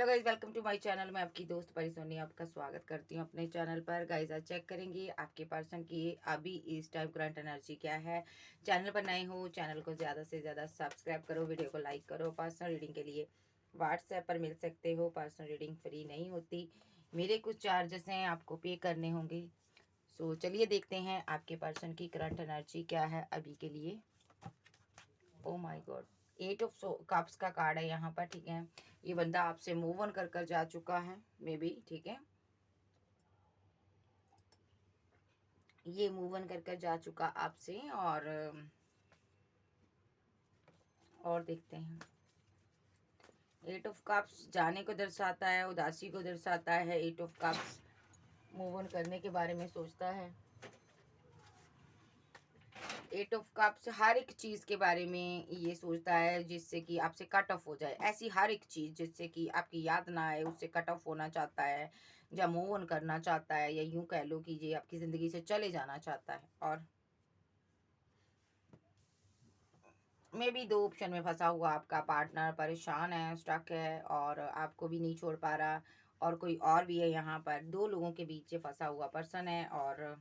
Hello guys, welcome to my channel. मैं आपकी दोस्त परिसोनी आपका स्वागत करती हूँ अपने चैनल पर। गाइज आज चेक करेंगे आपके पर्सन की अभी इस टाइम करंट एनर्जी क्या है। चैनल पर नए हो चैनल को ज़्यादा से ज़्यादा सब्सक्राइब करो, वीडियो को लाइक करो। पर्सनल रीडिंग के लिए व्हाट्सएप पर मिल सकते हो। पर्सनल रीडिंग फ्री नहीं होती, मेरे कुछ चार्जेस हैं आपको पे करने होंगे। सो चलिए देखते हैं आपके पर्सन की करंट एनर्जी क्या है अभी के लिए। Oh my God, 8 of cups का कार्ड है यहाँ पर। ठीक है, ये बंदा आपसे मूव ऑन कर जा चुका है मे बी। ठीक है, ये मूव ऑन कर जा चुका आपसे। और देखते हैं, 8 ऑफ कप्स जाने को दर्शाता है, उदासी को दर्शाता है। 8 ऑफ कप्स मूव ऑन करने के बारे में सोचता है। 8 ऑफ कप्स हर एक चीज़ के बारे में ये सोचता है जिससे कि आपसे कट ऑफ हो जाए। ऐसी हर एक चीज़ जिससे कि आपकी याद ना आए, उससे कट ऑफ होना चाहता है, या मूव ऑन करना चाहता है, या यूं कह लो कि ये आपकी ज़िंदगी से चले जाना चाहता है। और मे भी 2 ऑप्शन में फंसा हुआ आपका पार्टनर परेशान है, स्टक है, और आपको भी नहीं छोड़ पा रहा। और कोई और भी है यहाँ पर, 2 लोगों के बीच से फंसा हुआ पर्सन है और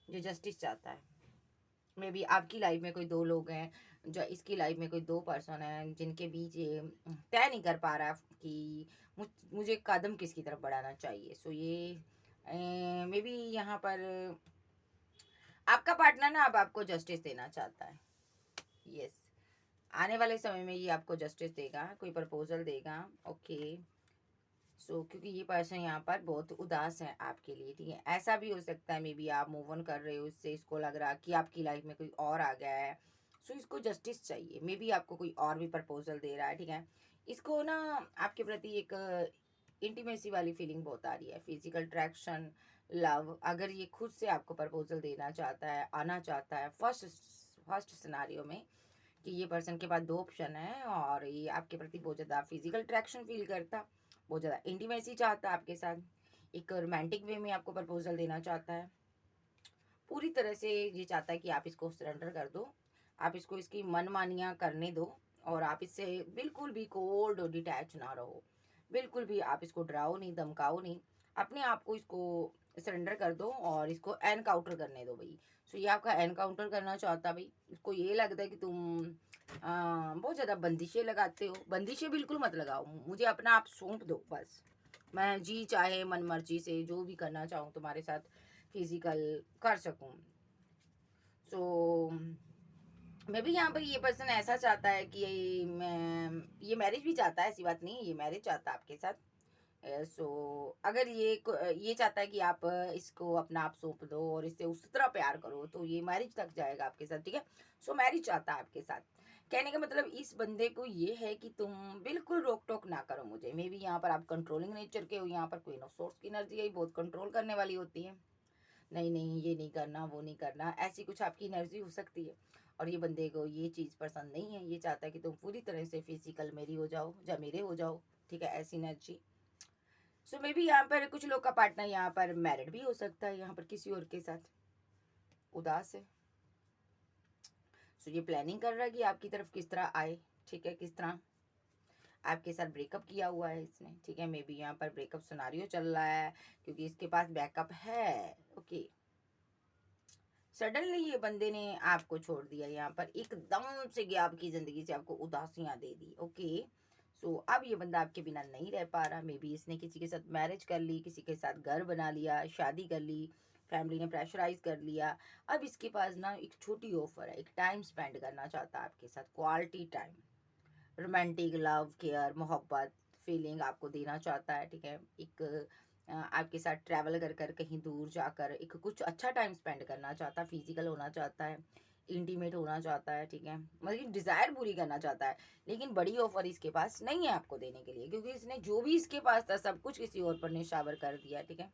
जो जस्टिस चाहता है। मे बी आपकी लाइफ में कोई 2 लोग हैं, जो इसकी लाइफ में कोई 2 पर्सन हैं जिनके बीच ये तय नहीं कर पा रहा कि मुझे कदम किसकी तरफ बढ़ाना चाहिए। सो ये मे बी यहाँ पर आपका पार्टनर ना अब आपको जस्टिस देना चाहता है। यस, आने वाले समय में ये आपको जस्टिस देगा, कोई प्रपोजल देगा। ओके, क्योंकि ये पर्सन यहाँ पर बहुत उदास है आपके लिए। ठीक है, ऐसा भी हो सकता है मे बी आप मूव ऑन कर रहे हो इससे, इसको लग रहा कि आपकी लाइफ में कोई और आ गया है। इसको जस्टिस चाहिए। मे बी आपको कोई और भी प्रपोजल दे रहा है। ठीक है, इसको ना आपके प्रति एक इंटीमेसी वाली फीलिंग बहुत आ रही है, फिजिकल अट्रैक्शन, लव। अगर ये खुद से आपको प्रपोजल देना चाहता है, आना चाहता है फर्स्ट सिनारियो में, कि ये पर्सन के पास 2 ऑप्शन है और ये आपके प्रति बहुत ज़्यादा फिजिकल अट्रैक्शन फील करता, बहुत ज़्यादा इंटीमेसी चाहता है आपके साथ, एक रोमांटिक वे में आपको प्रपोजल देना चाहता है। पूरी तरह से ये चाहता है कि आप इसको सरेंडर कर दो, आप इसको इसकी मनमानियाँ करने दो, और आप इससे बिल्कुल भी कोल्ड और डिटैच ना रहो। बिल्कुल भी आप इसको डराओ नहीं, धमकाओ नहीं, अपने आप को इसको सरेंडर कर दो और इसको एनकाउंटर करने दो भाई। ये आपका एनकाउंटर करना चाहता है भाई। इसको ये लगता है कि तुम बहुत ज़्यादा बंदिशें लगाते हो। बंदिशें बिल्कुल मत लगाओ, मुझे अपना आप सौंप दो बस। मैं जी चाहे मन मर्जी से जो भी करना चाहूँ तुम्हारे साथ फिजिकल कर सकूँ। सो मैं भी यहाँ पर ये पर्सन ऐसा चाहता है कि ये मैरिज भी चाहता है, ऐसी बात नहीं है, ये मैरिज चाहता है आपके साथ। अगर ये चाहता है कि आप इसको अपना आप सौंप दो और इससे उस तरह प्यार करो तो ये मैरिज तक जाएगा आपके साथ। ठीक है, मैरिज चाहता है आपके साथ। कहने का मतलब इस बंदे को ये है कि तुम बिल्कुल रोक टोक ना करो मुझे। मे बी यहाँ पर आप कंट्रोलिंग नेचर के हो। यहाँ पर क्वीन ऑफ सोर्स की एनर्जी है, बहुत कंट्रोल करने वाली होती है। नहीं नहीं, ये नहीं करना, वो नहीं करना, ऐसी कुछ आपकी एनर्जी हो सकती है। और ये बंदे को ये चीज़ पसंद नहीं है, ये चाहता है कि तुम पूरी तरह से फिजिकल मेरी हो जाओ या मेरे हो जाओ। ठीक है, ऐसी एनर्जी। मे बी यहाँ पर कुछ लोग का पार्टनर यहाँ पर मैरिड भी हो सकता है, यहाँ पर किसी और के साथ उदास है। ये प्लानिंग कर रहा है कि आपकी तरफ किस तरह आए। ठीक है, किस तरह आपके साथ ब्रेकअप किया हुआ है इसने। ठीक है, मे बी यहाँ पर ब्रेकअप सिनारियो चल रहा है क्योंकि इसके पास बैकअप है। ओके, सडनली ये बंदे ने आपको छोड़ दिया, यहाँ पर एकदम से गया आपकी जिंदगी से, आपको उदासियां दे दी। ओके, अब ये बंदा आपके बिना नहीं रह पा रहा। मे बी इसने किसी के साथ मैरिज कर ली, किसी के साथ घर बना लिया, शादी कर ली, फैमिली ने प्रेशराइज कर लिया। अब इसके पास ना एक छोटी ऑफर है, एक टाइम स्पेंड करना चाहता है आपके साथ, quality time, romantic love, care, मोहब्बत, फीलिंग आपको देना चाहता है। ठीक है, एक आपके साथ ट्रैवल कर कर कहीं दूर जाकर एक कुछ अच्छा टाइम स्पेंड करना चाहता है, फिजिकल होना चाहता है, इंटीमेट होना चाहता है। ठीक है, मतलब डिज़ायर पूरी करना चाहता है। लेकिन बड़ी ऑफर इसके पास नहीं है आपको देने के लिए, क्योंकि इसने जो भी इसके पास था सब कुछ किसी और पर निशावर कर दिया। ठीक है,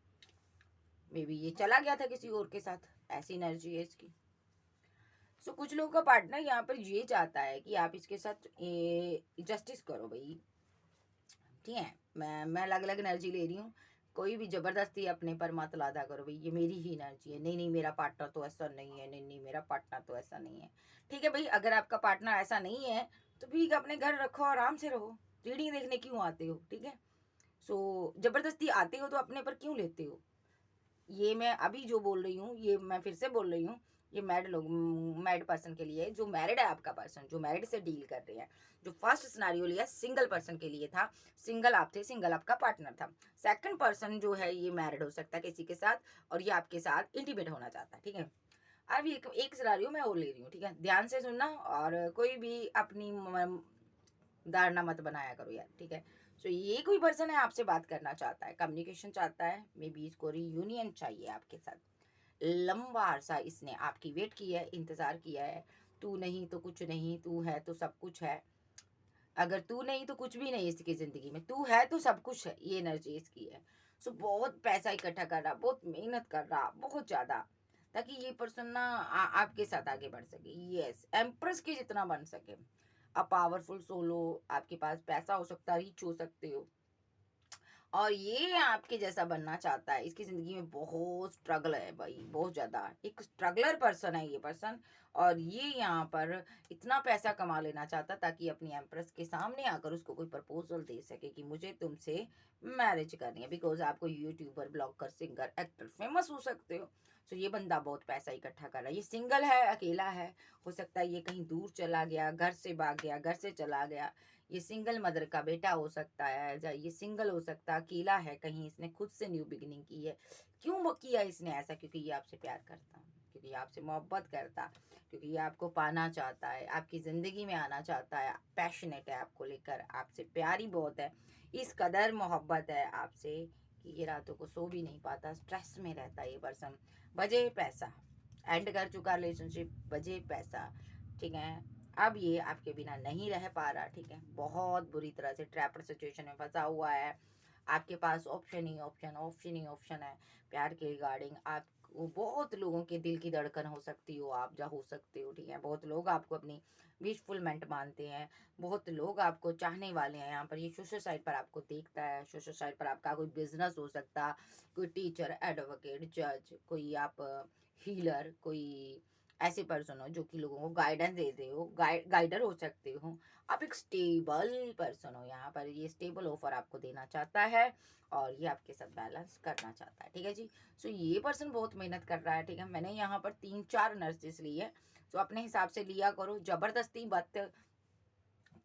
मे बी ये चला गया था किसी और के साथ, ऐसी एनर्जी है इसकी। कुछ लोगों का पार्टनर यहाँ पर ये चाहता है कि आप इसके साथ जस्टिस करो भाई। ठीक है, मैं अलग अलग एनर्जी ले रही हूँ, कोई भी जबरदस्ती अपने पर मत लादा करो भाई, ये मेरी ही एनर्जी है। नहीं नहीं, मेरा पार्टनर तो ऐसा नहीं है, नहीं नहीं, मेरा पार्टनर तो ऐसा नहीं है। ठीक है भाई, अगर आपका पार्टनर ऐसा नहीं है तो ठीक है, अपने घर रखो, आराम से रहो। रीडिंग देखने क्यों आते हो, ठीक है? सो जबरदस्ती आते हो तो अपने पर क्यों लेते हो? ये मैं अभी जो बोल रही हूँ, ये मैं फिर से बोल रही हूँ, ये मैरिड पर्सन के लिए है, जो मैरिड है आपका पर्सन, जो मैरिड से डील कर रहे हैं। जो फर्स्ट सिनेरियो लिया सिंगल पर्सन के लिए था, सिंगल आप थे, सिंगल आपका पार्टनर था। सेकंड पर्सन जो है ये मैरिड हो सकता है किसी के साथ, और ये आपके साथ इंटीमेट होना चाहता है, ठीक है? अब एक एक सिनेरियो मैं और ले रही हूँ, ठीक है? ध्यान से सुनना, और कोई भी अपनी धारणा मत बनाया करो यार, ठीक है? सो ये कोई पर्सन है आपसे बात करना चाहता है, कम्युनिकेशन चाहता है, मे बी इसको रियूनियन चाहिए आपके साथ। लंबा अरसा इसने आपकी वेट की है, इंतजार किया है। तू नहीं तो कुछ नहीं, तू है तो सब कुछ है। अगर तू नहीं तो कुछ भी नहीं इसकी जिंदगी में, तू है तो सब कुछ है, ये एनर्जी इसकी है। सो बहुत पैसा इकट्ठा कर रहा, बहुत मेहनत कर रहा, बहुत ज्यादा, ताकि ये पर्सन ना आपके साथ आगे बढ़ सके। यस, एम्प्रेस के जितना बन सके। अ पावरफुल सोलो, आपके पास पैसा हो सकता है, रिच हो सकते हो, और ये आपके जैसा बनना चाहता है। इसकी ज़िंदगी में बहुत स्ट्रगल है भाई, बहुत ज़्यादा। एक स्ट्रगलर पर्सन है ये पर्सन, और ये यहाँ पर इतना पैसा कमा लेना चाहता ताकि अपनी एम्प्रेस के सामने आकर उसको कोई प्रपोज़ल दे सके कि मुझे तुमसे मैरिज करनी है। बिकॉज़ आप कोई YouTuber, blogger, singer, actor, famous हो सकते हो। सो ये बंदा बहुत पैसा इकट्ठा कर रहा है। ये सिंगल है, अकेला है। हो सकता है ये कहीं दूर चला गया, घर से भाग गया, घर से चला गया। ये सिंगल मदर का बेटा हो सकता है, या ये सिंगल हो सकता है, अकेला है कहीं, इसने खुद से न्यू बिगिनिंग की है। क्यों वो किया इसने ऐसा? क्योंकि ये आपसे प्यार करता, क्योंकि ये आपसे मोहब्बत करता, क्योंकि ये आपको पाना चाहता है, आपकी ज़िंदगी में आना चाहता है, पैशनेट है आपको लेकर, आपसे प्यारी बहुत है। इस कदर मोहब्बत है आपसे कि ये रातों को सो भी नहीं पाता, स्ट्रेस में रहता है ये पर्सन। वजह पैसा, एंड कर चुका रिलेशनशिप, वजह पैसा, ठीक है? अब ये आपके बिना नहीं रह पा रहा, ठीक है? बहुत बुरी तरह से ट्रैप्ड सिचुएशन में फंसा हुआ है। आपके पास ऑप्शन ही ऑप्शन, ऑप्शन ही ऑप्शन है प्यार के रिगार्डिंग। आप बहुत लोगों के दिल की धड़कन हो सकती हो आप, जा हो सकते हो, ठीक है? बहुत लोग आपको अपनी विशफुलमेंट मानते हैं, बहुत लोग आपको चाहने वाले हैं। यहाँ पर ये सोशल साइट पर आपको देखता है, सोशल साइट पर आपका कोई बिजनेस हो सकता, कोई टीचर, एडवोकेट, जज, कोई आप हीलर, कोई ऐसे पर्सन हो जो कि लोगों को गाइडेंस देते हो, गाइडर हो सकते हो। आप एक स्टेबल पर्सन हो, यहाँ पर ये स्टेबल ऑफर आपको देना चाहता है, और ये आपके साथ बैलेंस करना चाहता है, ठीक है जी? सो ये पर्सन बहुत मेहनत कर रहा है, ठीक है? मैंने यहाँ पर 3-4 नर्सेस ली है, तो अपने हिसाब से लिया करो, जबरदस्ती मत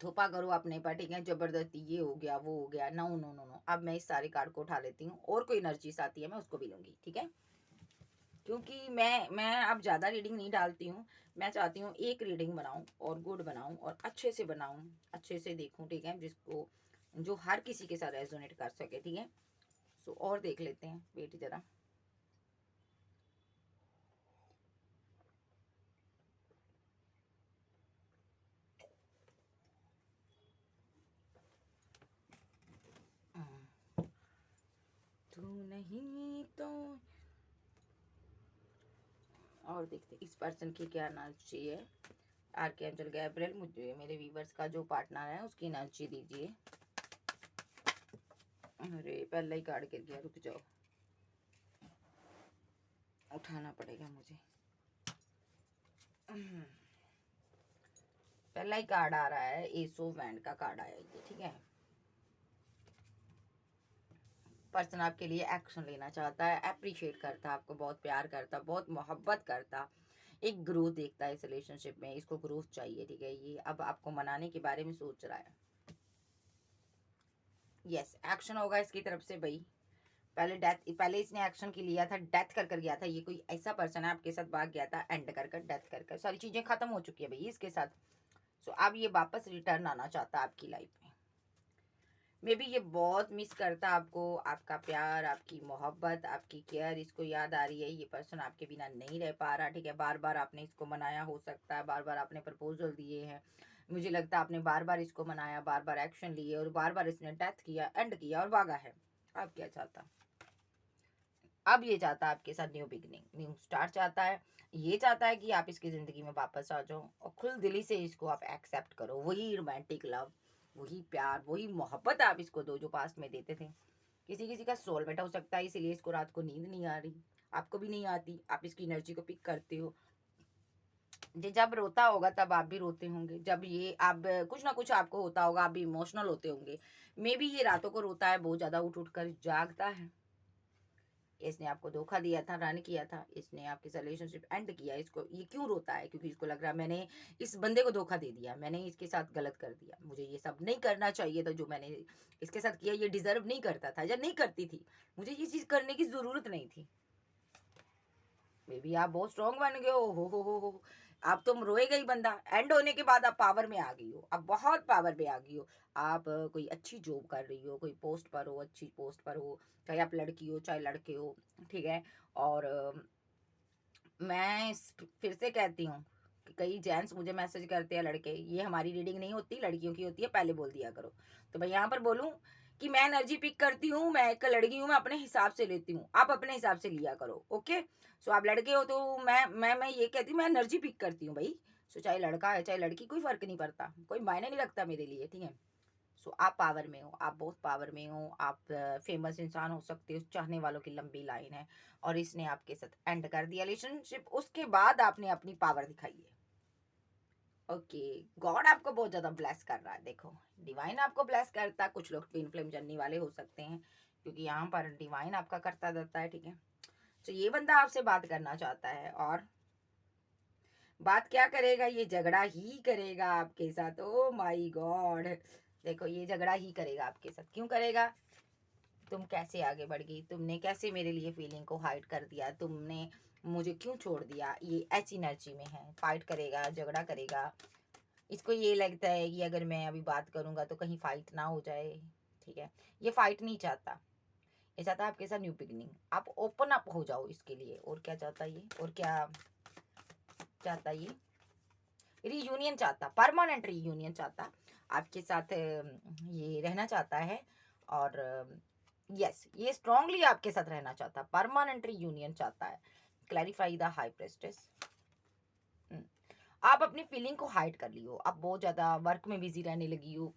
थोपा करो अपने पर, ठीक है? जबरदस्ती ये हो गया, वो हो गया, नो नो नो नो। अब मैं इस सारे कार्ड को उठा लेती हूँ, और कोई एनर्जीज आती है मैं उसको भी लूंगी, ठीक है? क्योंकि मैं अब ज़्यादा रीडिंग नहीं डालती हूँ। मैं चाहती हूँ एक रीडिंग बनाऊँ, और गुड बनाऊँ, और अच्छे से बनाऊँ, अच्छे से देखूँ, ठीक है? जिसको जो हर किसी के साथ रेजोनेट कर सके, ठीक है? सो और देख लेते हैं, वेट ज़रा। तू नहीं तो, और देखते इस पर्सन की क्या एनर्जी है। आर्कएंजल गैब्रिएल, मुझे मेरे व्यूवर्स का जो पार्टनर है उसकी एनर्जी दीजिए। अरे पहला ही कार्ड गिर गया, रुक जाओ, उठाना पड़ेगा मुझे। पहला ही कार्ड आ रहा है, एस ऑफ वैंड का कार्ड आया ये, ठीक है? पर्सन आपके लिए एक्शन लेना चाहता है, अप्रिशिएट करता है आपको, बहुत प्यार करता, बहुत मोहब्बत करता, एक ग्रोथ देखता है इस रिलेशनशिप में, इसको ग्रोथ चाहिए, ठीक है? ये अब आपको मनाने के बारे में सोच रहा है। यस, एक्शन होगा इसकी तरफ से भाई। पहले इसने एक्शन की लिया था, डेथ कर गया था। ये कोई ऐसा पर्सन है आपके साथ भाग गया था, एंड कर डेथ कर सारी चीजें खत्म हो चुकी है भाई इसके साथ। सो अब ये वापस रिटर्न आना चाहता है आपकी लाइफ में। मे बी ये बहुत मिस करता आपको, आपका प्यार, आपकी मोहब्बत, आपकी केयर इसको याद आ रही है। ये पर्सन आपके बिना नहीं रह पा रहा, ठीक है? बार बार आपने इसको मनाया हो सकता है, बार बार आपने प्रपोजल दिए हैं, मुझे लगता है आपने बार बार इसको मनाया, बार बार एक्शन लिए, और बार बार इसने डेथ किया, एंड किया, और भागा है। अब क्या चाहता? अब ये चाहता है आपके साथ न्यू बिगनिंग, न्यू स्टार्ट चाहता है। ये चाहता है कि आप इसकी ज़िंदगी में वापस आ जाओ, और खुल दिली से इसको आप एक्सेप्ट करो। वही रोमांटिक लव, वही प्यार, वही मोहब्बत आप इसको दो जो पास्ट में देते थे। किसी किसी का सोलमेट हो सकता है, इसीलिए इसको रात को नींद नहीं आ रही, आपको भी नहीं आती, आप इसकी एनर्जी को पिक करते हो, जब रोता होगा तब आप भी रोते होंगे, जब ये आप कुछ ना कुछ आपको होता होगा, आप भी इमोशनल होते होंगे। मे बी ये रातों को रोता है, बहुत ज़्यादा उठ-उठ कर जागता है। इसने आपको धोखा दिया था, रन किया था, इसने आपकी रिलेशनशिप एंड किया। इसको ये क्यों रोता है? क्योंकि इसको लग रहा है मैंने इस बंदे को धोखा दे दिया, मैंने इसके साथ गलत कर दिया। मुझे ये सब नहीं करना चाहिए था, जो मैंने इसके साथ किया ये डिज़र्व नहीं करता था या नहीं करती थी। मुझे ये चीज़ करने की ज़रूरत नहीं थी। मे बी आप बहुत स्ट्रांग बन गए हो। आप तुम रोएगा ही बंदा। एंड होने के बाद आप पावर में आ गई हो, आप बहुत पावर में आ गई हो। आप कोई अच्छी जॉब कर रही हो, कोई पोस्ट पर हो, अच्छी पोस्ट पर हो, चाहे आप लड़की हो चाहे लड़के हो, ठीक है। और मैं फिर से कहती हूँ कि कई जेंट्स मुझे मैसेज करते हैं, लड़के, ये हमारी रीडिंग नहीं होती, लड़कियों की होती है, पहले बोल दिया करो। तो मैं यहाँ पर बोलूँ कि मैं एनर्जी पिक करती हूँ, मैं एक लड़की हूँ, मैं अपने हिसाब से लेती हूँ, आप अपने हिसाब से लिया करो। ओके, सो आप लड़के हो तो मैं ये कहती हूँ, मैं एनर्जी पिक करती हूँ भाई। सो चाहे लड़का है चाहे लड़की, कोई फर्क नहीं पड़ता, कोई मायने नहीं रखता मेरे लिए, ठीक है। सो आप पावर में हो, आप बहुत पावर में हो, आप फेमस इंसान हो सकते हो, चाहने वालों की लंबी लाइन है। और इसने आपके साथ एंड कर दिया रिलेशनशिप, उसके बाद आपने अपनी पावर दिखाई है। ओके, गॉड आपको बहुत ज्यादा ब्लेस कर रहा है। देखो, डिवाइन आपको ब्लेस करता है। कुछ लोग ट्विन फ्लेम जर्नी वाले हो सकते हैं, क्योंकि यहाँ पर डिवाइन आपका करता रहता है, ठीक है। तो ये बंदा आपसे बात करना चाहता है, और बात क्या करेगा? ये झगड़ा ही करेगा आपके साथ। ओ माय गॉड, देखो ये झगड़ा ही करेगा आपके साथ। क्यों करेगा? तुम कैसे आगे बढ़ गई, तुमने कैसे मेरे लिए फीलिंग को हाइड कर दिया, तुमने मुझे क्यों छोड़ दिया, ये ऐसी एनर्जी में है। फाइट करेगा, झगड़ा करेगा। इसको ये लगता है कि अगर मैं अभी बात करूंगा तो कहीं फाइट ना हो जाए, ठीक है। ये फाइट नहीं चाहता, ये चाहता है आपके साथ न्यू बिगिनिंग, आप ओपन अप हो जाओ इसके लिए। और क्या चाहता है ये? और क्या चाहता है ये? रीयूनियन चाहता, परमानेंट रीयूनियन चाहता आपके साथ, ये रहना चाहता है। और यस, ये स्ट्रांगली आपके साथ रहना चाहता, परमानेंट रीयूनियन चाहता है। Clarify the high प्रेस्टेस। आप अपनी फीलिंग को हाइड कर लियो, आप बहुत ज्यादा वर्क में बिजी रहने लगी हो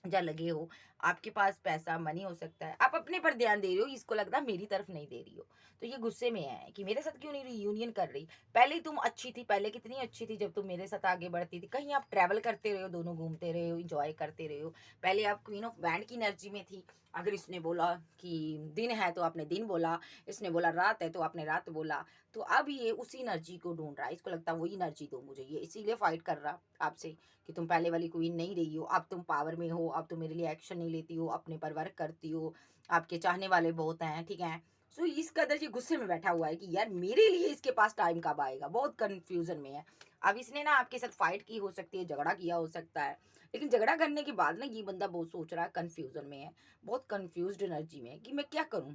या लगे हो। आपके पास पैसा मनी हो सकता है, आप अपने पर ध्यान दे रही हो, इसको लगता है मेरी तरफ नहीं दे रही हो। तो ये गुस्से में है कि मेरे साथ क्यों नहीं रियूनियन कर रही। पहले ही तुम अच्छी थी, पहले कितनी अच्छी थी जब तुम मेरे साथ आगे बढ़ती थी, कहीं आप ट्रैवल करते रहे हो, दोनों घूमते रहे हो, इंजॉय करते रहे हो। पहले आप क्वीन ऑफ बैंड की एनर्जी में थी। अगर इसने बोला कि दिन है तो आपने दिन बोला, इसने बोला रात है तो आपने रात बोला। तो अब ये उसी एनर्जी को ढूंढ रहा है, इसको लगता है वही एनर्जी दो मुझे, ये इसीलिए फाइट कर रहा आपसे कि तुम पहले वाली क्वीन नहीं रही हो, अब तुम पावर में हो, अब तुम मेरे लिए एक्शन नहीं लेती हो, अपने पर वर्क करती हो, आपके चाहने वाले बहुत हैं, ठीक है। सो इस कदर ये गुस्से में बैठा हुआ है कि यार मेरे लिए इसके पास टाइम कब आएगा, बहुत कंफ्यूजन में है। अब इसने ना आपके साथ फाइट की हो सकती है, झगड़ा किया हो सकता है, लेकिन झगड़ा करने के बाद ना ये बंदा बहुत सोच रहा है, कंफ्यूजन में है, बहुत कंफ्यूज्ड एनर्जी में है कि मैं क्या करूं।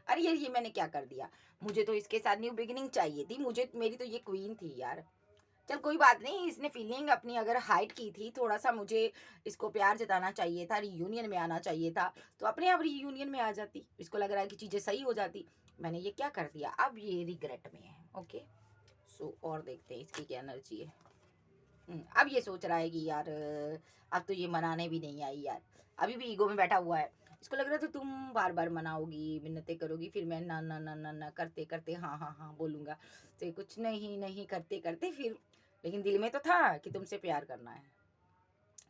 अरे यार, ये मैंने क्या कर दिया? मुझे तो इसके साथ न्यू बिगिनिंग चाहिए थी, मुझे, मेरी तो ये क्वीन थी यार। चल कोई बात नहीं, इसने फीलिंग अपनी अगर हाइड की थी, थोड़ा सा मुझे इसको प्यार जताना चाहिए था, रीयूनियन में आना चाहिए था, तो अपने आप रीयूनियन में आ जाती। इसको लग रहा है कि चीज़ें सही हो जाती। मैंने ये क्या कर दिया, अब ये रिग्रेट में है। ओके, सो और देखते हैं इसकी क्या एनर्जी है। अब ये सोच रहा है कि यार अब तो ये मनाने भी नहीं आई यार, अभी भी ईगो में बैठा हुआ है। इसको लग रहा था तुम बार बार मनाओगी, मिन्नतें करोगी, फिर मैं ना ना ना ना ना करते करते हाँ हाँ हाँ बोलूंगा, तो ये कुछ नहीं नहीं करते करते फिर, लेकिन दिल में तो था कि तुमसे प्यार करना है,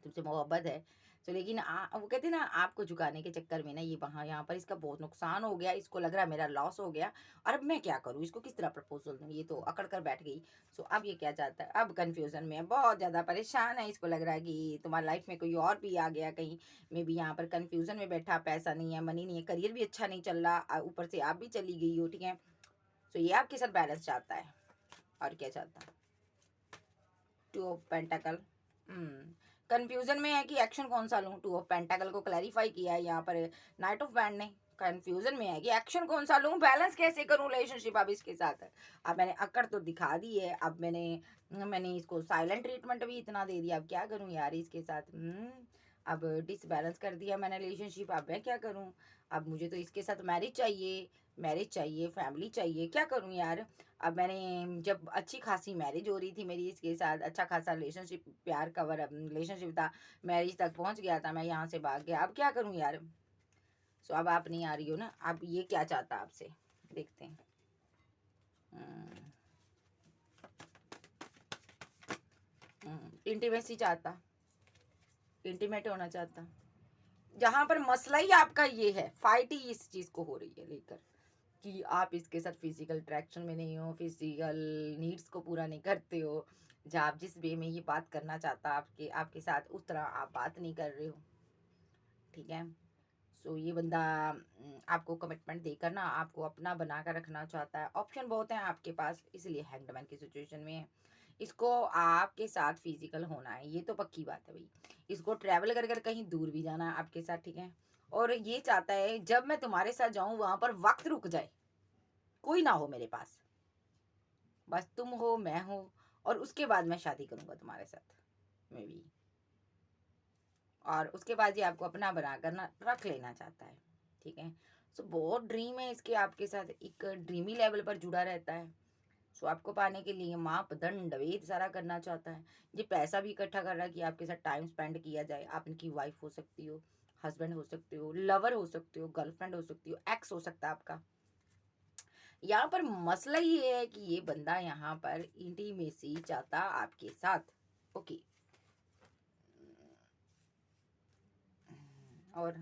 तुमसे मोहब्बत है। तो लेकिन वो कहते हैं ना, आपको झुकाने के चक्कर में ना ये वहाँ यहाँ पर इसका बहुत नुकसान हो गया, इसको लग रहा है मेरा लॉस हो गया। और अब मैं क्या करूँ, इसको किस तरह प्रपोजल दूँ, ये तो अकड़ कर बैठ गई। सो अब ये क्या चाहता है, अब कन्फ्यूजन में है, बहुत ज़्यादा परेशान है। इसको लग रहा है कि तुम्हारी लाइफ में कोई और भी आ गया कहीं, मे बी यहाँ पर कन्फ्यूजन में बैठा, पैसा नहीं है, मनी नहीं है, करियर भी अच्छा नहीं चल रहा, ऊपर से आप भी चली गई हो, ठीक है। सो ये आपके साथ बैलेंस चाहता है। और क्या चाहता है? Two of पेंटाकल। कंफ्यूजन में है कि एक्शन कौन सा लूं। टू ऑफ पेंटाकल को क्लैरिफाई किया है यहाँ पर नाइट ऑफ बैंड ने। कंफ्यूजन में है कि एक्शन कौन सा लूं, बैलेंस कैसे करूं रिलेशनशिप अब इसके साथ। अब मैंने अकड़ तो दिखा दी है, अब मैंने मैंने इसको साइलेंट ट्रीटमेंट भी इतना दे दिया, अब क्या करूं यार इसके साथ। अब डिसबैलेंस कर दिया मैंने रिलेशनशिप, अब मैं क्या करूं। अब मुझे तो इसके साथ मैरिज चाहिए, मैरिज चाहिए, फैमिली चाहिए, क्या करूं यार। अब मैंने जब अच्छी खासी मैरिज हो रही थी मेरी इसके साथ, अच्छा खासा रिलेशनशिप, प्यार का रिलेशनशिप था, मैरिज तक पहुंच गया था, मैं यहाँ से भाग गया, अब क्या करूं यार। सो अब आप नहीं आ रही हो ना, अब ये क्या चाहता आपसे, देखते हैं। हम्म, इंटीमेसी चाहता, इंटीमेट होना चाहता। जहां पर मसला ही आपका ये है, फाइट ही इस चीज को हो रही है लेकर कि आप इसके साथ फिजिकल अट्रैक्शन में नहीं हो, फिजिकल नीड्स को पूरा नहीं करते हो। जहाँ आप जिस वे में ये बात करना चाहता आपके आपके साथ, उस तरह आप बात नहीं कर रहे हो, ठीक है। सो ये बंदा आपको कमिटमेंट देकर ना आपको अपना बना कर रखना चाहता है। ऑप्शन बहुत हैं आपके पास, इसलिए हैंगड की सिचुएशन में है। इसको आपके साथ फिजिकल होना है, ये तो पक्की बात है भाई। इसको ट्रैवल कर कर कहीं दूर भी जाना है आपके साथ, ठीक है। और ये चाहता है जब मैं तुम्हारे साथ जाऊं वहां पर वक्त रुक जाए, कोई ना हो मेरे पास, बस तुम हो मैं हो, और उसके बाद मैं शादी करूंगा तुम्हारे साथ मे बी। और उसके बाद ये आपको अपना बनाकर ना रख लेना चाहता है, ठीक है। सो बहुत ड्रीम है इसके आपके साथ, एक ड्रीमी लेवल पर जुड़ा रहता है। सो आपको पाने के लिए मापदंड वेद सारा करना चाहता है। ये पैसा भी इकट्ठा कर रहा है कि आपके साथ टाइम स्पेंड किया जाए। आप इनकी वाइफ हो सकती हो, हस्बैंड हो सकते हो, लवर हो सकते हो, गर्लफ्रेंड हो सकती हो, एक्स हो सकता है आपका। यहाँ पर मसला ये है कि ये बंदा यहाँ पर इंटीमेसी चाहता आपके साथ, ओके। और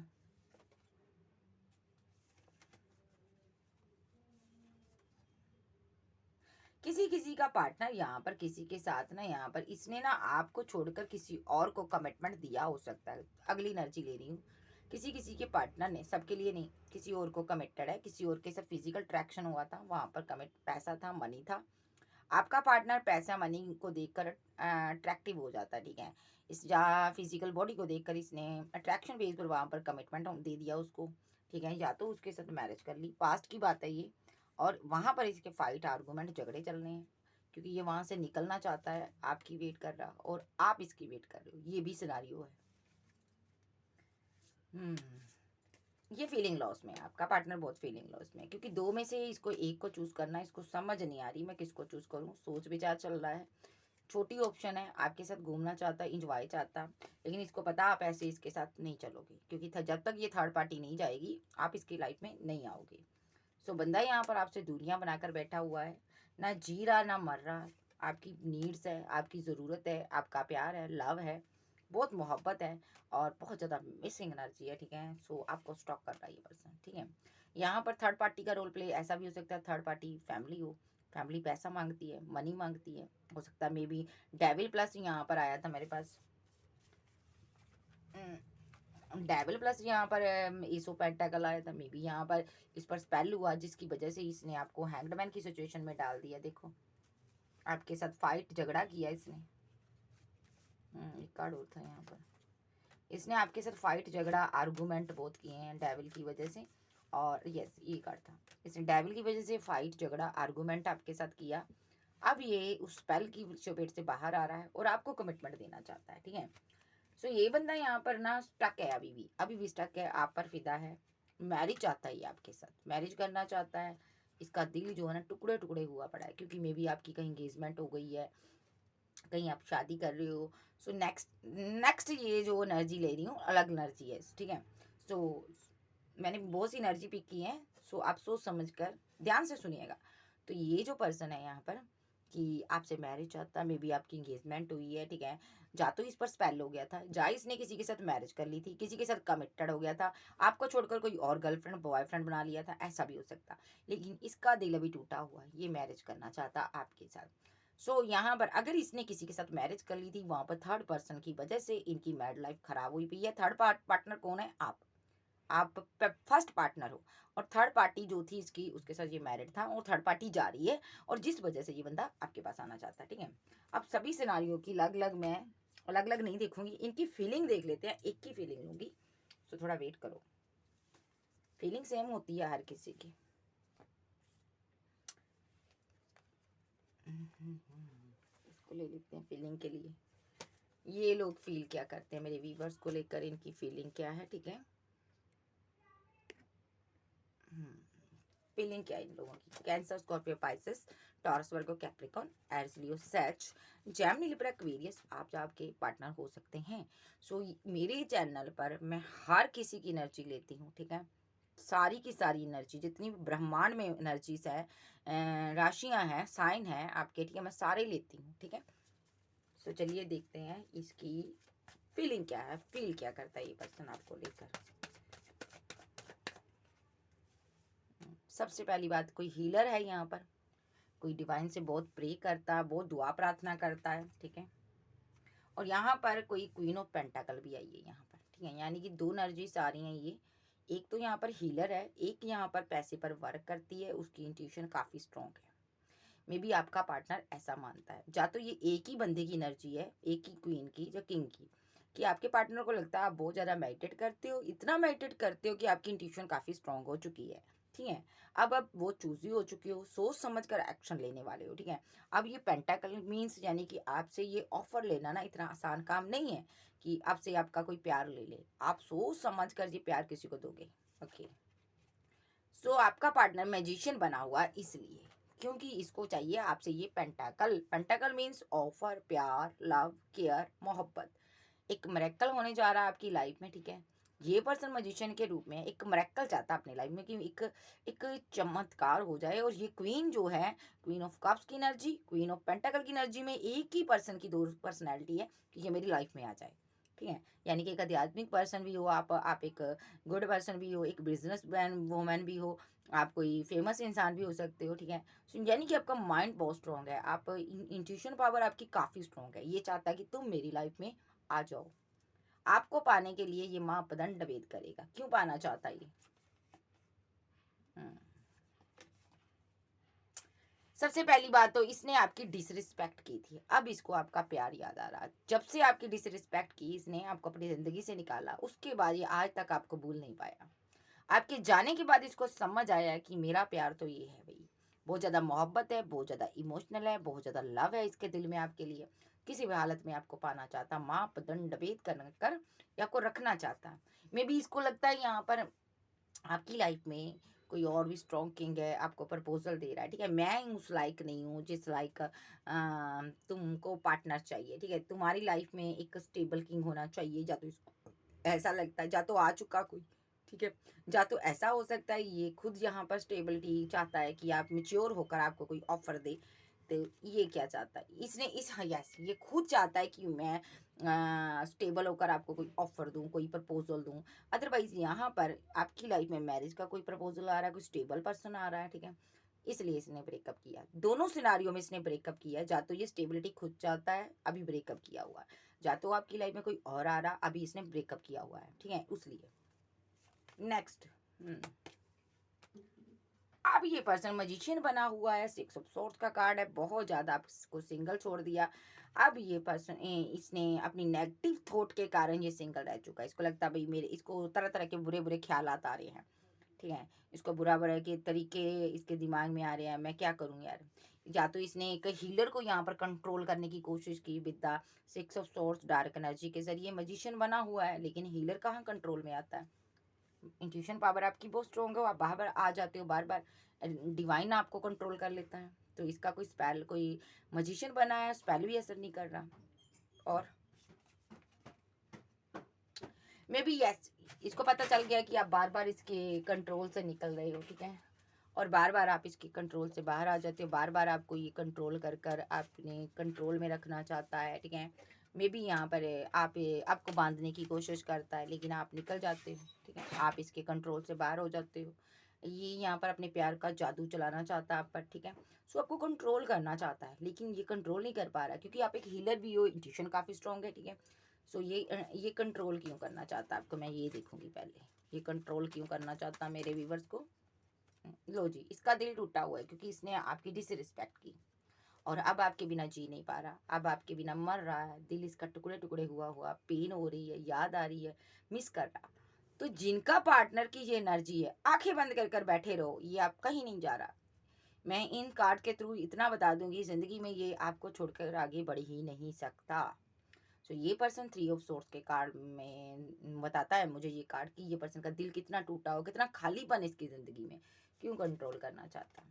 किसी किसी का पार्टनर यहाँ पर किसी के साथ ना, यहाँ पर इसने ना आपको छोड़कर किसी और को कमिटमेंट दिया हो सकता है। अगली एनर्जी ले रही हूँ, किसी किसी के पार्टनर ने, सबके लिए नहीं, किसी और को कमिटेड है, किसी और के साथ फिजिकल अट्रैक्शन हुआ था, वहां पर कमिट पैसा था, मनी था। आपका पार्टनर पैसा मनी को देखकर अट्रैक्टिव हो जाता है, ठीक है। इस जहाँ फिजिकल बॉडी को देखकर इसने अट्रैक्शन बेस पर वहां पर कमिटमेंट दे दिया उसको, ठीक है। या तो उसके साथ मैरिज कर ली, पास्ट की बात है ये। और वहां पर इसके फाइट आर्गूमेंट झगड़े चल रहे हैं, क्योंकि ये वहां से निकलना चाहता है, आपकी वेट कर रहा और आप इसकी वेट कर रहे हो, ये भी सिनारियो है। ये फीलिंग लॉस में है, आपका पार्टनर बहुत फीलिंग लॉस में है, क्योंकि दो में से इसको एक को चूज करना है। इसको समझ नहीं आ रही मैं किसको चूज करूँ, सोच विचार चल रहा है। छोटी ऑप्शन है, आपके साथ घूमना चाहता है, इंजॉय चाहता, लेकिन इसको पता आप ऐसे इसके साथ नहीं चलोगे, क्योंकि जब तक ये थर्ड पार्टी नहीं जाएगी आप इसकी लाइफ में नहीं आओगे। सो बंदा यहाँ पर आपसे दूरियां बनाकर बैठा हुआ है, ना जी रहा ना मर रहा। आपकी नीड्स है, आपकी ज़रूरत है, आपका प्यार है, लव है, बहुत मोहब्बत है, और बहुत ज़्यादा मिसिंग एनर्जी है, ठीक है। सो आपको स्टॉक कर रहा है ये पर्सन, ठीक है। यहाँ पर थर्ड पार्टी का रोल प्ले ऐसा भी हो सकता है, थर्ड पार्टी फैमिली हो, फैमिली पैसा मांगती है, मनी मांगती है, हो सकता है मे बी डेविल प्लस यहाँ पर आया था मेरे पास। डेविल प्लस यहाँ पर ईसो पेंटाकल आया था, मे बी यहाँ पर इस पर स्पेल हुआ, जिसकी वजह से इसने आपको हैंगडमैन की सिचुएशन में डाल दिया। देखो आपके साथ फाइट झगड़ा किया इसने। एक कार्ड और था यहाँ पर, इसने आपके साथ फाइट झगड़ा आर्गूमेंट बहुत किए हैं डेविल की वजह से। और यस ये कार्ड था, इसने डेविल की वजह से फाइट झगड़ा आर्गूमेंट आपके साथ किया। अब ये उस स्पेल की चपेट से बाहर आ रहा है और आपको कमिटमेंट देना चाहता है, ठीक है। सो ये बंदा यहाँ पर ना स्टक है, अभी भी स्टक है, आप पर फिदा है, मैरिज चाहता है, ये आपके साथ मैरिज करना चाहता है। इसका दिल जो है ना टुकड़े टुकड़े हुआ पड़ा है, क्योंकि मे बी आपकी कहीं एंगेजमेंट हो गई है, कहीं आप शादी कर रहे हो। सो नेक्स्ट नेक्स्ट ये जो एनर्जी ले रही हूँ अलग एनर्जी है, ठीक है। सो मैंने बहुत सी एनर्जी पिक की है, सो आप सोच समझ कर ध्यान से सुनिएगा। तो ये जो पर्सन है यहाँ पर कि आपसे मैरिज चाहता, मे बी आपकी इंगेजमेंट हुई है, ठीक है। जा तो इस पर स्पेल हो गया था, जा इसने किसी के साथ मैरिज कर ली थी, किसी के साथ कमिटेड हो गया था, आपको छोड़कर कोई और गर्लफ्रेंड बॉयफ्रेंड बना लिया था, ऐसा भी हो सकता। लेकिन इसका दिल अभी टूटा हुआ है, ये मैरिज करना चाहता आपके साथ। सो यहाँ पर अगर इसने किसी के साथ मैरिज कर ली थी, वहां पर थर्ड पर्सन की वजह से इनकी मैरिड लाइफ खराब हुई भी है। थर्ड पार्टनर कौन है? आप फर्स्ट पार्टनर हो, और थर्ड पार्टी जो थी इसकी, उसके साथ ये मैरिड था और थर्ड पार्टी जा रही है, और जिस वजह से ये बंदा आपके पास आना चाहता है, ठीक है। अब सभी सिनारियों की अलग अलग मैं अलग अलग नहीं देखूंगी, इनकी फीलिंग देख लेते हैं, एक की फीलिंग लूंगी। सो थोड़ा वेट करो, फीलिंग सेम होती है हर किसी की। इसको ले लेते हैं फीलिंग के लिए, ये लोग फील क्या करते हैं मेरे व्यूवर्स को लेकर, इनकी फीलिंग क्या है, ठीक है। फीलिंग क्या है इन लोगों की? कैंसर, स्कॉर्पियो, पाइसेस, टॉरस, वर्गो, कैप्रिकॉन, एरिस, लियो, सेज, जेमिनी, लिब्रा, एक्वेरियस आप आपके पार्टनर हो सकते हैं। सो मेरे चैनल पर मैं हर किसी की एनर्जी लेती हूँ, ठीक है। सारी की सारी एनर्जी, जितनी भी ब्रह्मांड में एनर्जीज है, राशियां हैं, साइन है आपके, ठीक है, मैं सारे लेती हूँ, ठीक है। सो चलिए देखते हैं इसकी फीलिंग क्या है, फील क्या करता है ये पर्सन आपको लेकर। सबसे पहली बात, कोई हीलर है यहाँ पर, कोई डिवाइन से बहुत प्रे करता है, बहुत दुआ प्रार्थना करता है, ठीक है। और यहाँ पर कोई क्वीन ऑफ पेंटाकल भी आई है यहाँ पर, ठीक है। यानी कि दो एनर्जीज आ रही हैं ये। एक तो यहाँ पर हीलर है, एक यहाँ पर पैसे पर वर्क करती है, उसकी इंट्यूशन काफ़ी स्ट्रॉन्ग है। मे बी आपका पार्टनर ऐसा मानता है, या तो ये एक ही बंदे की एनर्जी है, एक ही क्वीन की या किंग की, कि आपके पार्टनर को लगता है आप बहुत ज़्यादा मेडिटेट करते हो, इतना मेडिटेट करते हो कि आपकी इंट्यूशन काफ़ी स्ट्रॉन्ग हो चुकी है, ठीक है। अब आप वो चूजी हो चुके हो, सोच समझ कर एक्शन लेने वाले हो, ठीक है। अब ये पेंटाकल मीन्स यानी कि आपसे ये ऑफर लेना ना इतना आसान काम नहीं है कि आपसे आपका कोई प्यार ले ले, आप सोच समझ कर ये प्यार किसी को दोगे, ओके। सो आपका पार्टनर मैजिशियन बना हुआ है इसलिए, क्योंकि इसको चाहिए आपसे ये पेंटाकल। पेंटाकल मीन्स ऑफर, प्यार, लव, केयर, मोहब्बत। एक मिरेकल होने जा रहा है आपकी लाइफ में, ठीक है। ये पर्सन मैजिशियन के रूप में एक मिरेकल चाहता है अपनी लाइफ में कि एक चमत्कार हो जाए। और ये क्वीन जो है, क्वीन ऑफ कप्स की एनर्जी, क्वीन ऑफ पेंटाकल की एनर्जी में एक ही पर्सन की दो पर्सनैलिटी है कि ये मेरी लाइफ में आ जाए, ठीक है। यानी कि एक आध्यात्मिक पर्सन भी हो आप एक गुड पर्सन भी हो, एक बिजनेस मैन वोमैन भी हो, आप कोई फेमस इंसान भी हो सकते हो, ठीक है। यानी कि आपका माइंड बहुत स्ट्रांग है, आप इंट्यूशन पावर आपकी काफ़ी स्ट्रांग है। ये चाहता है कि तुम मेरी लाइफ में आ जाओ। आपको पाने के लिए ये मापदंड भेद करेगा। क्यों पाना चाहता है ये? सबसे पहली बात तो इसने आपकी डिसरिस्पेक्ट की थी, अब इसको आपका प्यार याद आ रहा। जब से आपकी डिसरिस्पेक्ट की इसने, आपको अपनी ज़िंदगी से निकाला, उसके बाद ये आज तक आपको भूल नहीं पाया। आपके जाने के बाद इसको समझ आया है कि मेरा प्यार तो ये है भई। बहुत ज़्यादा मोहब्बत है, बहुत ज़्यादा इमोशनल है, बहुत ज़्यादा लव है इसके दिल में आपके लिए। किसी भी हालत में आपको पाना चाहता, मापदंड भेद कर या आपको रखना चाहता। मे बी इसको लगता है यहाँ पर आपकी लाइफ में कोई और भी स्ट्रॉन्ग किंग है, आपको प्रपोजल दे रहा है, ठीक है। मैं उस लायक नहीं हूँ जिस लायक तुमको पार्टनर चाहिए, ठीक है। तुम्हारी लाइफ में एक स्टेबल किंग होना चाहिए, या तो इसको ऐसा लगता है, या तो आ चुका कोई, ठीक है, या तो ऐसा हो सकता है ये खुद यहाँ पर स्टेबिलिटी चाहता है कि आप मेच्योर होकर आपको कोई ऑफर दे। तो ये क्या चाहता है इसने, इस हाँ यस, ये खुद चाहता है कि मैं स्टेबल होकर आपको कोई ऑफर दूं, कोई प्रपोजल दूं। अदरवाइज यहाँ पर आपकी लाइफ में मैरिज का कोई प्रपोजल आ रहा है, कोई स्टेबल पर्सन आ रहा है, ठीक है। इसलिए इसने ब्रेकअप किया। दोनों सिनारियों में इसने ब्रेकअप किया, या तो ये स्टेबिलिटी खुद चाहता है, अभी ब्रेकअप किया हुआ है, या तो आपकी लाइफ में कोई और आ रहा, अभी इसने ब्रेकअप किया हुआ है, ठीक है, उसलिए। नेक्स्ट, अब ये पर्सन मैजिशियन बना हुआ है, 6 ऑफ सोर्ड्स का कार्ड है, बहुत ज़्यादा आपको सिंगल छोड़ दिया। अब ये पर्सन इसने अपनी नेगेटिव थॉट के कारण ये सिंगल रह चुका है। इसको लगता है भाई मेरे, इसको तरह तरह के बुरे बुरे ख्यालात आ रहे हैं, ठीक है। इसको बुरा बुरा के तरीके इसके दिमाग में आ रहे हैं, मैं क्या करूं यार। या तो इसने एक हीलर को यहाँ पर कंट्रोल करने की कोशिश की with the 6 of swords dark energy के जरिए। मैजिशियन बना हुआ है, लेकिन हीलर कहाँ कंट्रोल में आता है। इंट्यूशन पावर आपकी बहुत स्ट्रॉन्ग है, आप बार बार आ जाते हो, बार बार डिवाइन आपको कंट्रोल कर लेता है। तो इसका कोई स्पेल, कोई मजिशियन बना है, स्पेल भी असर नहीं कर रहा। और मे बी यस, इसको पता चल गया कि आप बार बार इसके कंट्रोल से निकल रहे हो, ठीक है। और बार बार आप इसके कंट्रोल से बाहर आ जाते हो, बार बार आपको ये कंट्रोल कर कर अपने कंट्रोल में रखना चाहता है, ठीक है। मे बी यहाँ पर आपको बांधने की कोशिश करता है, लेकिन आप निकल जाते हो, ठीक है। आप इसके कंट्रोल से बाहर हो जाते हो। ये यहाँ पर अपने प्यार का जादू चलाना चाहता है आप पर, ठीक है। सो आपको कंट्रोल करना चाहता है, लेकिन ये कंट्रोल नहीं कर पा रहा, क्योंकि आप एक हीलर भी हो, इंट्यूशन काफ़ी स्ट्रॉन्ग है, ठीक है। सो ये कंट्रोल क्यों करना चाहता है आपको, मैं ये देखूंगी पहले। ये कंट्रोल क्यों करना चाहता है मेरे व्यूवर्स को। लो जी, इसका दिल टूटा हुआ है, क्योंकि इसने आपकी डिसरिस्पेक्ट की और अब आपके बिना जी नहीं पा रहा, अब आपके बिना मर रहा है। दिल इसका टुकड़े टुकड़े हुआ हुआ, पेन हो रही है, याद आ रही है, मिस कर रहा। तो जिनका पार्टनर की ये एनर्जी है, आंखें बंद कर कर बैठे रहो, ये आप कहीं नहीं जा रहा। मैं इन कार्ड के थ्रू इतना बता दूंगी, जिंदगी में ये आपको छोड़कर आगे बढ़ ही नहीं सकता। तो ये पर्सन 3 ऑफ सोर्स के कार्ड में बताता है मुझे, ये कार्ड कि ये पर्सन का दिल कितना टूटा हो, कितना खालीपन इसकी जिंदगी में, क्यों कंट्रोल करना चाहता।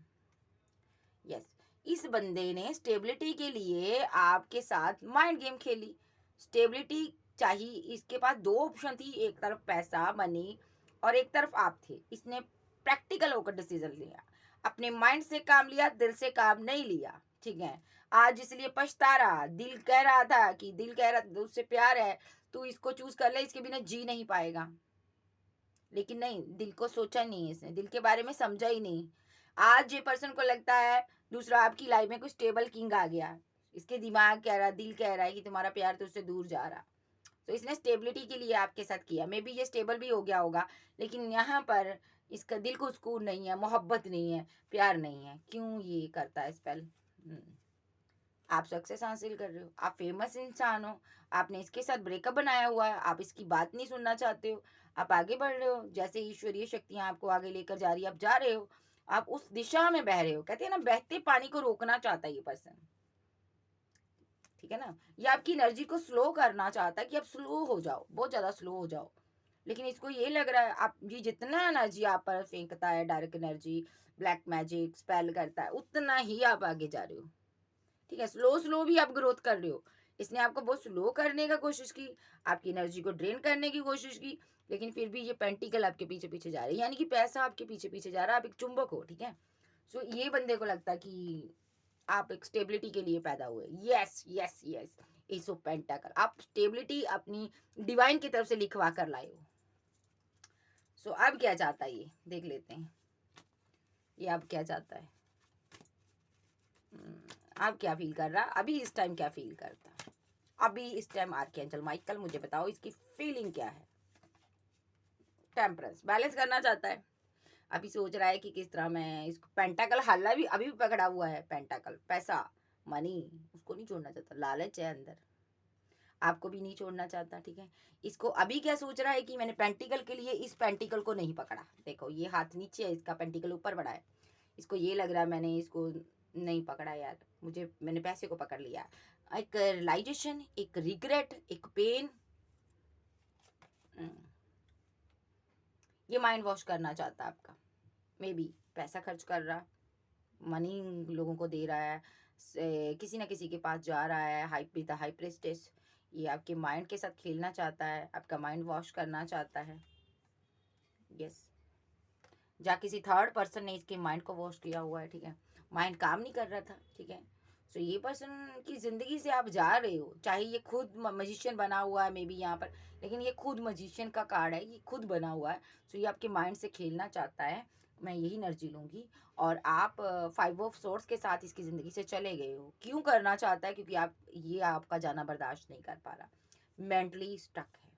यस, इस बंदे ने स्टेबिलिटी के लिए आपके साथ माइंड गेम खेली। स्टेबिलिटी चाहिए, इसके पास दो ऑप्शन थी, एक तरफ पैसा मनी और एक तरफ आप थे। इसने प्रैक्टिकल होकर डिसीजन लिया, अपने माइंड से काम लिया, दिल से काम नहीं लिया, ठीक है। आज इसलिए पछता रहा, दिल कह रहा था कि दिल कह रहा था उससे प्यार है, तू इसको चूज़ कर ले, इसके बिना जी नहीं पाएगा। लेकिन नहीं, दिल को सोचा नहीं इसने, दिल के बारे में समझा ही नहीं। आज ये पर्सन को लगता है दूसरा आपकी लाइफ में कोई स्टेबल किंग आ गया। इसके दिमाग कह रहा, दिल कह रहा है कि तुम्हारा प्यार तो उससे दूर जा रहा। तो इसने स्टेबिलिटी के लिए आपके साथ किया। मे बी ये स्टेबल भी हो गया होगा, लेकिन यहाँ पर इसका दिल को सुकून नहीं है, मोहब्बत नहीं है, प्यार नहीं है। क्यों ये करता है स्पेल? आप सक्सेस हासिल कर रहे हो, आप फेमस इंसान हो, आपने इसके साथ ब्रेकअप बनाया हुआ है, आप इसकी बात नहीं सुनना चाहते हो, आप आगे बढ़ रहे हो, जैसे ईश्वरीय शक्तियां आपको आगे लेकर जा रही है, आप जा रहे हो, आप उस दिशा में बह रहे हो। कहते हैं ना, बहते पानी को रोकना चाहता है ये पर्सन, ठीक है ना। ये आपकी एनर्जी को स्लो करना चाहता है कि आप स्लो हो जाओ, बहुत ज्यादा स्लो हो जाओ। लेकिन इसको ये लग रहा है आप ये जितना एनर्जी आप पर फेंकता है, dark energy, black magic, spell करता है, उतना ही आप आगे जा रहे हो। ठीक है, स्लो स्लो भी आप ग्रोथ कर रहे हो। इसने आपको बहुत स्लो करने का कोशिश की, आपकी एनर्जी को ड्रेन करने की कोशिश की, लेकिन फिर भी ये पेंटिकल आपके पीछे पीछे जा रही है, यानी कि पैसा आपके पीछे पीछे जा रहा है। आप एक चुंबक हो, ठीक है। सो ये बंदे को लगता है कि आप एक स्टेबिलिटी के लिए पैदा हुए। Yes yes yes, ace of pentacle, आप स्टेबिलिटी अपनी डिवाइन की तरफ से लिखवा कर लाए हो। सो अब क्या चाहता है ये, देख लेते हैं ये अब क्या चाहता है। अब क्या फील कर रहा, अभी इस टाइम क्या फील करता है, अभी इस टाइम आर्कएंजल माइकल मुझे बताओ इसकी फीलिंग क्या है। टेम्परेंस, बैलेंस करना चाहता है। अभी सोच रहा है कि किस तरह मैं इसको, पेंटाकल हल्ला भी अभी भी पकड़ा हुआ है, पेंटाकल पैसा, मनी, उसको नहीं छोड़ना चाहता, लालच है अंदर, आपको भी नहीं छोड़ना चाहता, ठीक है। इसको अभी क्या सोच रहा है कि मैंने पेंटिकल के लिए इस पेंटिकल को नहीं पकड़ा, देखो ये हाथ नीचे है, इसका पेंटिकल ऊपर बढ़ा है। इसको ये लग रहा है मैंने इसको नहीं पकड़ा यार, मुझे, मैंने पैसे को पकड़ लिया। एक रियलाइजेशन, एक रिग्रेट, एक पेन, ये माइंड वॉश करना चाहता है आपका। मे बी पैसा खर्च कर रहा, मनी लोगों को दे रहा है, किसी ना किसी के पास जा रहा है, हाइप भी था, हाई प्रेस्टेस। ये आपके माइंड के साथ खेलना चाहता है, आपका माइंड वॉश करना चाहता है। यस, या किसी थर्ड पर्सन ने इसके माइंड को वॉश किया हुआ है, ठीक है। माइंड काम नहीं कर रहा था, ठीक है। सो ये पर्सन की जिंदगी से आप जा रहे हो, चाहे ये खुद मजिशियन बना हुआ है मे बी यहाँ पर, लेकिन ये खुद मजिशियन का कार्ड है, ये खुद बना हुआ है। सो ये आपके माइंड से खेलना चाहता है, मैं यही एनर्जी लूंगी। और आप फाइव ऑफ सोर्स के साथ इसकी ज़िंदगी से चले गए हो। क्यों करना चाहता है? क्योंकि आप, ये आपका जाना बर्दाश्त नहीं कर पा रहा, मेंटली स्टक है,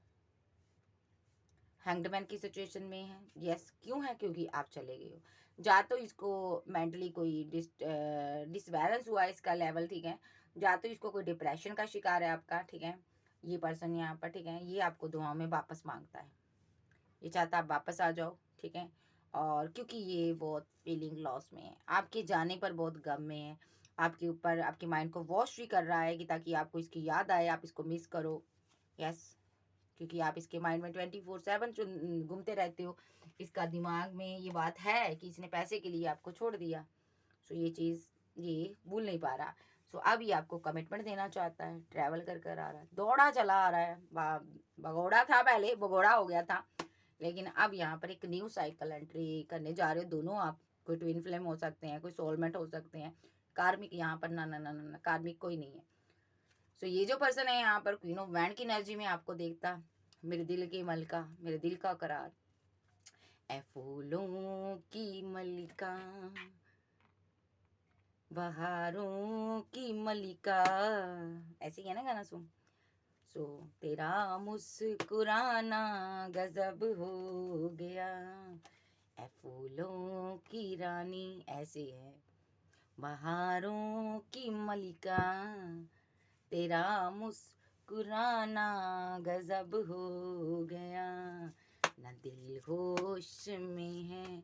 हैंगडमैन की सिचुएशन में है। यस, क्यों है? क्योंकि आप चले गए हो। या तो इसको मेंटली कोई डिसबैलेंस हुआ है इसका लेवल, ठीक है। या तो इसको कोई डिप्रेशन का शिकार है आपका, ठीक है। ये पर्सन यहाँ पर, ठीक है, ये आपको दुआओं में वापस मांगता है, ये चाहता है आप वापस आ जाओ, ठीक है। और क्योंकि ये बहुत फीलिंग लॉस में है, आपके जाने पर बहुत गम में है, आपके ऊपर, आपके माइंड को वॉश भी कर रहा है कि ताकि आपको इसकी याद आए, आप इसको मिस करो। यस, क्योंकि आप इसके माइंड में 24/7 घूमते रहते हो। इसका दिमाग में ये बात है कि इसने पैसे के लिए आपको छोड़ दिया। सो ये चीज़ ये भूल नहीं पा रहा। सो अब ये आपको कमिटमेंट देना चाहता है, ट्रैवल कर कर आ रहा है, दौड़ा चला आ रहा है, भगोड़ा था पहले, भगोड़ा हो गया था, लेकिन अब यहाँ पर एक न्यू साइकिल एंट्री करने जा रहे हो दोनों आप। कोई ट्विन फ्लेम हो सकते हैं, कोई सोलमेट हो सकते हैं, कार्मिक यहाँ पर ना ना ना ना, कार्मिक कोई नहीं है। सो ये जो पर्सन है यहाँ पर क्वीन ऑफ वैंड की एनर्जी में आपको देखता, मेरे दिल की मलका, मेरे दिल का करार, ए फूलों की मलिका, बहारों की मलिका, ऐसे ही है ना गाना सुन। सो तेरा मुस्कुराना गजब हो गया, ए फूलों की रानी, ऐसे है, बहारों की मलिका, तेरा मुस्कुराना गजब हो गया, न दिल होश में है,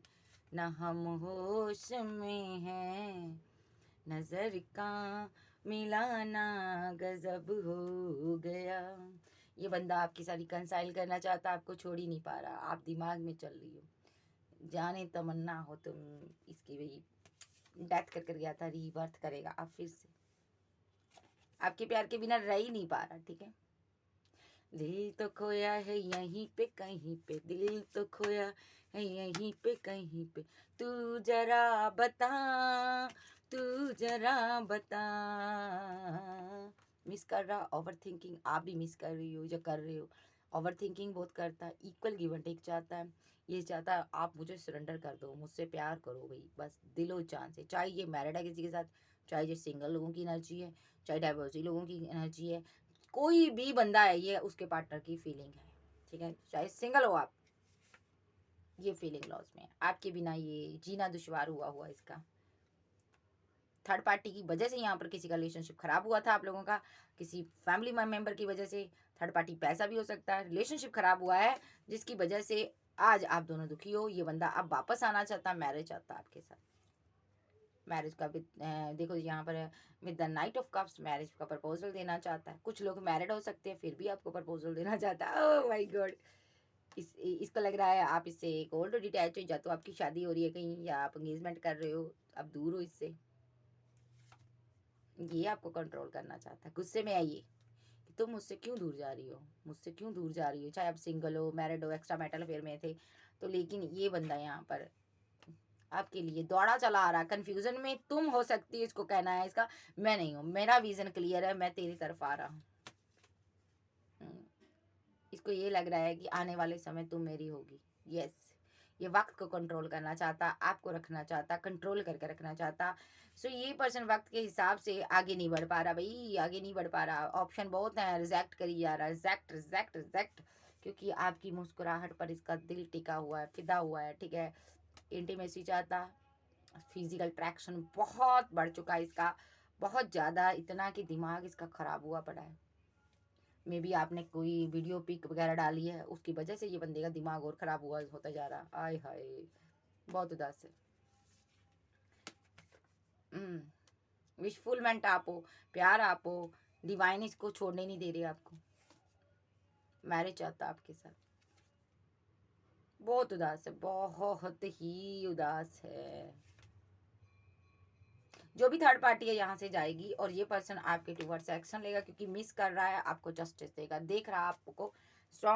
न हम होश में है, नजर का मिलाना गजब हो गया। ये बंदा आपकी सारी कंसाइल करना चाहता, आपको छोड़ ही नहीं पा रहा, आप दिमाग में चल रही हो, जाने तमन्ना हो तुम इसकी, वही डेथ कर गया था, रीबर्थ करेगा आप फिर से, आपके प्यार के बिना रह ही नहीं पा रहा, ठीक है। दिल तो खोया है यहीं पे कहीं पे, दिल तो खोया है यहीं पे कहीं पे, तू जरा बता, तू जरा बता। मिस कर रहा, ओवर थिंकिंग, आप भी मिस कर रही हो जो कर रहे हो। ओवर थिंकिंग बहुत करता है, इक्वल गिव एंड टेक चाहता है। ये चाहता है आप मुझे सरेंडर कर दो, मुझसे प्यार करो भाई, बस दिलो जान से। चाहे ये मैरिड है किसी के साथ, चाहे ये सिंगल लोगों की एनर्जी है, चाहे डाइवर्सी लोगों की एनर्जी है, कोई भी बंदा है, ये उसके पार्टनर की फीलिंग है, ठीक है। चाहे सिंगल हो आप, ये फीलिंग लॉस में है। आपके बिना ये जीना दुश्वार हुआ हुआ इसका। थर्ड पार्टी की वजह से यहाँ पर किसी का रिलेशनशिप खराब हुआ था आप लोगों का, किसी फैमिली मेंबर की वजह से। थर्ड पार्टी पैसा भी हो सकता है, रिलेशनशिप खराब हुआ है जिसकी वजह से आज आप दोनों दुखी हो। ये बंदा अब वापस आना चाहता है, मैरिज चाहता है आपके साथ। मैरिज का भी देखो यहाँ पर with the night of cups marriage का प्रपोजल देना चाहता है। कुछ लोग मैरिड हो सकते हैं फिर भी आपको प्रपोजल देना चाहता है। ओह माय गॉड, इसको लग रहा है आप इससे एक और डिटैच हो, या तो आपकी शादी हो रही है कहीं, या आप एंगेजमेंट कर रहे हो, आप दूर हो इससे। ये आपको कंट्रोल करना चाहता है, गुस्से में आइए कि तुम मुझसे क्यों दूर जा रही हो, मुझसे क्यों दूर जा रही हो। चाहे आप सिंगल हो, मैरिड हो, एक्स्ट्रा मैरिटल अफेयर में थे तो, लेकिन ये बंदा यहाँ पर आपके लिए दौड़ा चला आ रहा है। कंफ्यूजन में तुम हो सकती है, इसको कहना है इसका, मैं नहीं हूँ, मेरा विजन क्लियर है, मैं तेरी तरफ आ रहा हूँ। इसको ये लग रहा है कि आने वाले समय तुम मेरी होगी। यस, ये वक्त को कंट्रोल करना चाहता, आपको रखना चाहता, कंट्रोल करके रखना चाहता। सो ये पर्सन वक्त के हिसाब से आगे नहीं बढ़ पा रहा भाई, आगे नहीं बढ़ पा रहा। ऑप्शन बहुत है, रिजेक्ट करी जा रहा है, रिजेक्ट रिजेक्ट रिजेक्ट, क्योंकि आपकी मुस्कुराहट पर इसका दिल टिका हुआ है, फिदा हुआ है, ठीक है। इंटीमेसी चाहता, फिजिकल अट्रैक्शन बहुत बढ़ चुका है इसका, बहुत ज़्यादा, इतना कि दिमाग इसका खराब हुआ पड़ा है। मे बी आपने कोई वीडियो पिक वगैरह डाली है, उसकी वजह से ये बंदे का दिमाग और ख़राब हुआ होता जा रहा। आय हाय, बहुत उदास है। विशफुलमेंट आप हो, प्यार आप हो, डिवाइन इसको छोड़ने नहीं दे रही आपको, मैरिज चाहता आपके साथ। बहुत उदास है, बहुत ही उदास है। जो भी थर्ड पार्टी है यहाँ से जाएगी और ये पर्सन आपके टूवर्ड्स एक्शन लेगा, क्योंकि मिस कर रहा है, आपको जस्टिस देगा, देख रहा है आपको